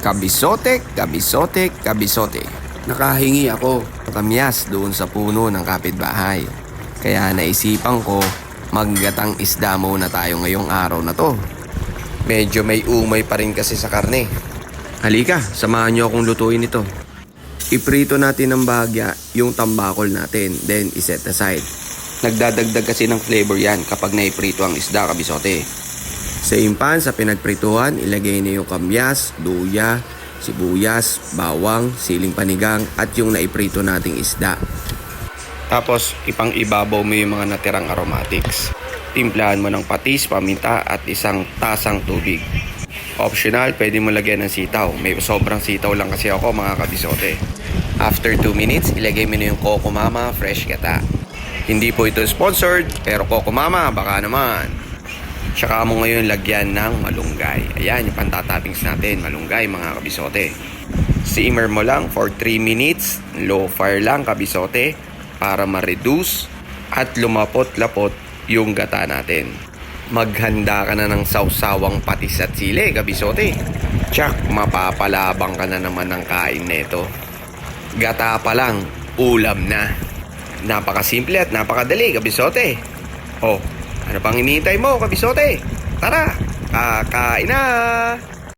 Kabisote, kabisote, kabisote. Nakahingi ako ng kamyas doon sa puno ng kapitbahay. Kaya naisipan ko, maggatang isda muna tayo ngayong araw na to. Medyo may umay pa rin kasi sa karne. Halika, samahan niyo akong lutuin ito. Iprito natin ng bahagya yung tambakol natin, then iset aside. Nagdadagdag kasi ng flavor yan kapag naiprito ang isda, kabisote. Sa impan, sa pinagprituhan, ilagay na yung kamyas, luya, sibuyas, bawang, siling panigang at yung naiprito nating isda. Tapos, ipang-ibabaw mo yung mga natirang aromatics. Timplahan mo ng patis, paminta at isang tasang tubig. Optional, pwede mo lagyan ng sitaw. May sobrang sitaw lang kasi ako, mga kabisote. After 2 minutes, ilagay mo na yung Coco Mama Fresh Gata. Hindi po ito sponsored, pero Coco Mama, baka naman. Tsaka mo ngayon lagyan ng malunggay. Ayan, yung pantatoppings natin, malunggay, mga kabisote. Simmer mo lang for 3 minutes, low fire lang, kabisote, para ma-reduce at lumapot-lapot yung gata natin. Maghanda ka na ng sausawang patis at sili, kabisote. Tsak, mapapalabang ka na naman ng kain neto. Gata pa lang, ulam na. Napakasimple at napakadali, kabisote. Oh, ano pang hinihintay mo, kabisote? Tara, kakain na!